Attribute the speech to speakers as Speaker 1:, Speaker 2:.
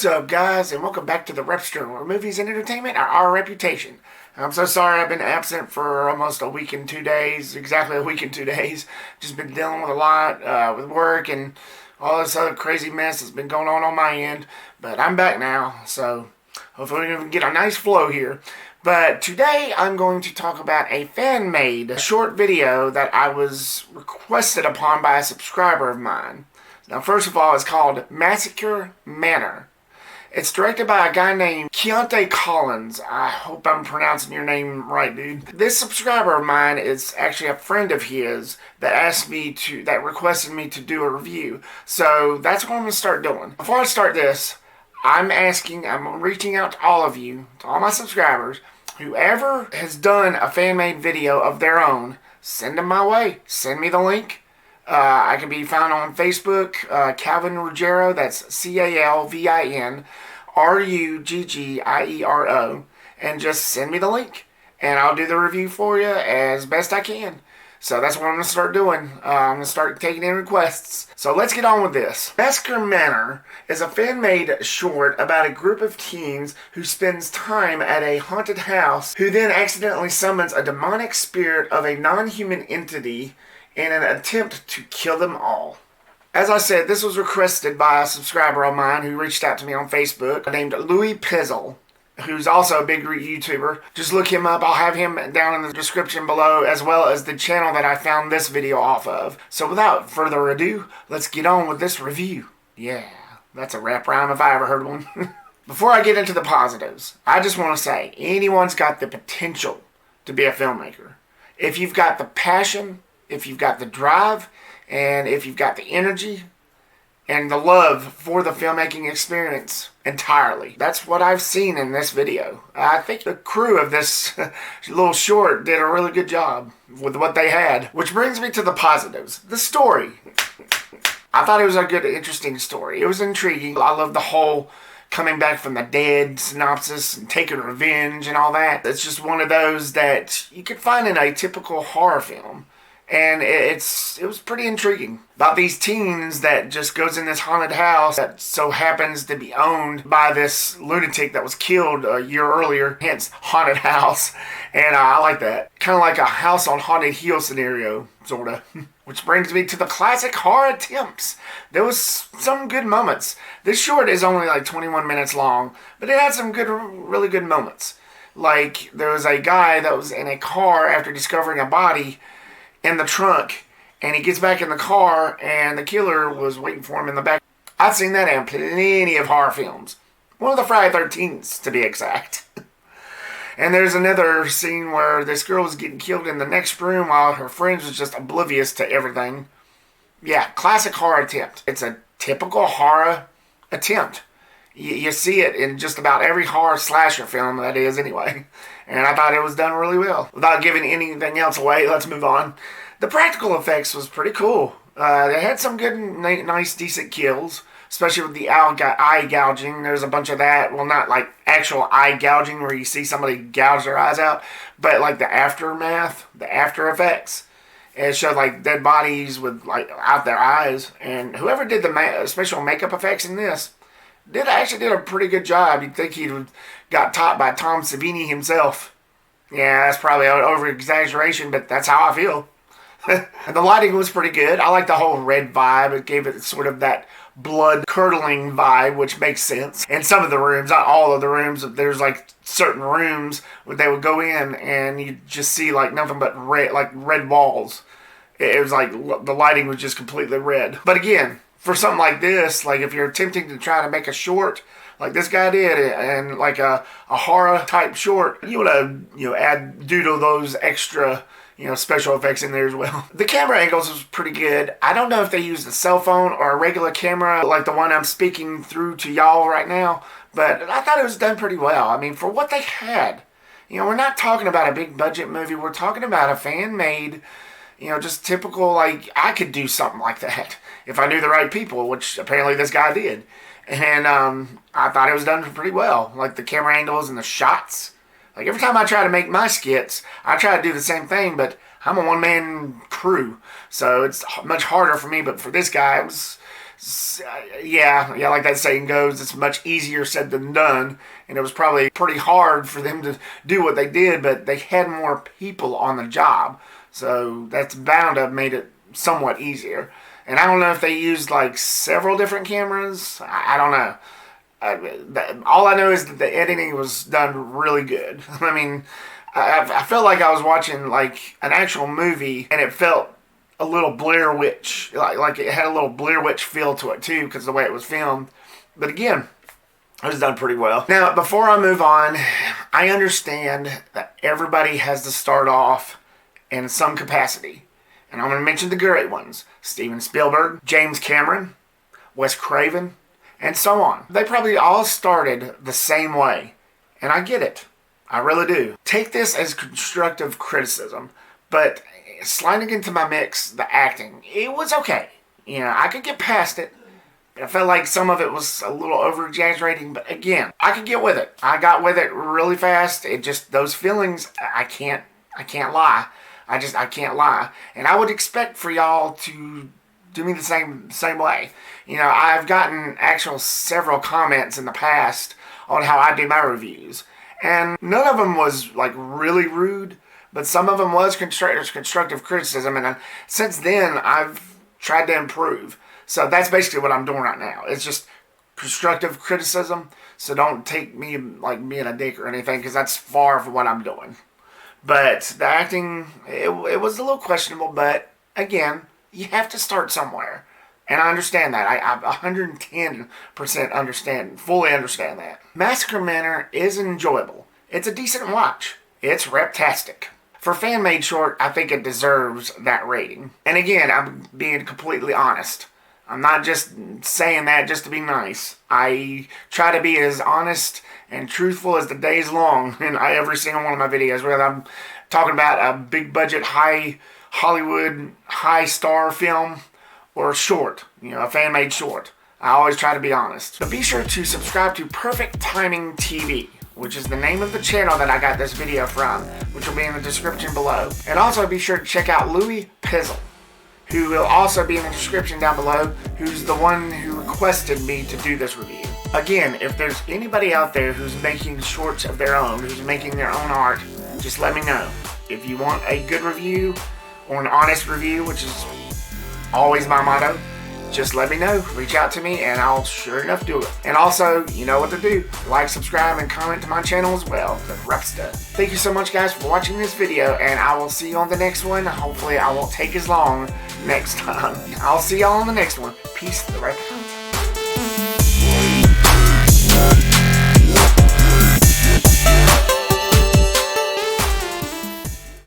Speaker 1: What's up, guys, and welcome back to the Repster, where movies and entertainment are our reputation. I'm so sorry I've been absent for almost a week and 2 days, exactly a week and 2 days. Just been dealing with a lot with work and all this other crazy mess that's been going on my end. But I'm back now, so hopefully we can get a nice flow here. But today I'm going to talk about a fan-made short video that I was requested upon by a subscriber of mine. Now, first of all, it's called Massacre Manor. It's directed by a guy named Keont'e Collins. I hope I'm pronouncing your name right, dude. This subscriber of mine is actually a friend of his that requested me to do a review. So that's what I'm going to start doing. Before I start this, I'm reaching out to all of you, to all my subscribers, whoever has done a fan-made video of their own, send them my way. Send me the link. I can be found on Facebook, Calvin Ruggiero, that's CalvinRuggiero, and just send me the link, and I'll do the review for you as best I can. So that's what I'm going to start doing. I'm going to start taking in requests. So let's get on with this. Massacre Manor is a fan-made short about a group of teens who spends time at a haunted house, who then accidentally summons a demonic spirit of a non-human entity in an attempt to kill them all. As I said, this was requested by a subscriber of mine who reached out to me on Facebook named Louie Pizzle, who's also a big YouTuber. Just look him up. I'll have him down in the description below, as well as the channel that I found this video off of. So without further ado, let's get on with this review. Yeah, that's a rap rhyme if I ever heard one. Before I get into the positives, I just want to say, anyone's got the potential to be a filmmaker. If you've got the passion, if you've got the drive, and if you've got the energy and the love for the filmmaking experience entirely. That's what I've seen in this video. I think the crew of this little short did a really good job with what they had. Which brings me to the positives. The story. I thought it was a good, interesting story. It was intriguing. I love the whole coming back from the dead synopsis and taking revenge and all that. It's just one of those that you could find in a typical horror film. And it was pretty intriguing about these teens that just goes in this haunted house that so happens to be owned by this lunatic that was killed a year earlier, hence haunted house. And I like that. Kind of like a House on Haunted Hill scenario, sort of. Which brings me to the classic horror attempts. There was some good moments. This short is only like 21 minutes long, but it had some really good moments. Like, there was a guy that was in a car after discovering a body in the trunk, and he gets back in the car, and the killer was waiting for him in the back. I've seen that in plenty of horror films. One of the Friday 13th, to be exact. And there's another scene where this girl was getting killed in the next room while her friends was just oblivious to everything. Yeah, classic horror attempt. It's a typical horror attempt. You see it in just about every horror slasher film that is anyway. And I thought it was done really well. Without giving anything else away, let's move on. The practical effects was pretty cool. They had some good, nice, decent kills. Especially with the eye gouging. There's a bunch of that. Well, not like actual eye gouging where you see somebody gouge their eyes out. But like the aftermath, the after effects. It showed like dead bodies with like out their eyes. And whoever did the special makeup effects in this actually did a pretty good job. You'd think he got taught by Tom Savini himself. Yeah, that's probably an over-exaggeration, but that's how I feel. And the lighting was pretty good. I like the whole red vibe. It gave it sort of that blood-curdling vibe, which makes sense. And some of the rooms, not all of the rooms, there's like certain rooms where they would go in and you just see like nothing but red walls. It was like the lighting was just completely red. But again, for something like this, like if you're attempting to try to make a short like this guy did, and like a horror type short, you want to add doodle those extra special effects in there as well. The camera angles was pretty good. I don't know if they used a cell phone or a regular camera like the one I'm speaking through to y'all right now, but I thought it was done pretty well. I mean, for what they had, we're not talking about a big budget movie. We're talking about a fan-made, just typical, like, I could do something like that if I knew the right people, which apparently this guy did. And I thought it was done pretty well. Like the camera angles and the shots. Like every time I try to make my skits, I try to do the same thing, but I'm a one-man crew. So it's much harder for me. But for this guy, it's Yeah, like that saying goes, it's much easier said than done, and it was probably pretty hard for them to do what they did, but they had more people on the job, so that's bound to have made it somewhat easier. And I don't know if they used like several different cameras. I don't know. All I know is that the editing was done really good. I mean, I felt like I was watching like an actual movie, and it felt a little Blair Witch, like it had a little Blair Witch feel to it too, because the way it was filmed. But again, it was done pretty well. Now, before I move on, I understand that everybody has to start off in some capacity. And I'm going to mention the great ones. Steven Spielberg, James Cameron, Wes Craven, and so on. They probably all started the same way. And I get it. I really do. Take this as constructive criticism. But sliding into my mix, the acting, it was okay. You know, I could get past it. I felt like some of it was a little over-exaggerating. But again, I could get with it. I got with it really fast. It just, those feelings, I can't lie. I can't lie. And I would expect for y'all to do me the same way. You know, I've gotten several comments in the past on how I do my reviews. And none of them was like really rude, but some of them was constructive criticism. And since then, I've tried to improve. So that's basically what I'm doing right now. It's just constructive criticism. So don't take me like being a dick or anything, because that's far from what I'm doing. But the acting, it was a little questionable, but again, you have to start somewhere. And I understand that. I 110% fully understand that. Massacre Manor is enjoyable. It's a decent watch. It's Reptastic. For fan-made short, I think it deserves that rating. And again, I'm being completely honest. I'm not just saying that just to be nice. I try to be as honest and truthful as the day's long in every single one of my videos, whether I'm talking about a big budget, high Hollywood, high star film, or a short, a fan-made short. I always try to be honest. But be sure to subscribe to Perfect Timing TV, which is the name of the channel that I got this video from, which will be in the description below. And also be sure to check out Louie Pizzle, who will also be in the description down below, who's the one who requested me to do this review. Again, if there's anybody out there who's making shorts of their own, who's making their own art, just let me know. If you want a good review, or an honest review, which is always my motto, just let me know. Reach out to me, and I'll sure enough do it. And also, you know what to do. Like, subscribe, and comment to my channel as well, the Reptastic. Thank you so much, guys, for watching this video, and I will see you on the next one. Hopefully, I won't take as long next time. I'll see y'all on the next one. Peace to the right.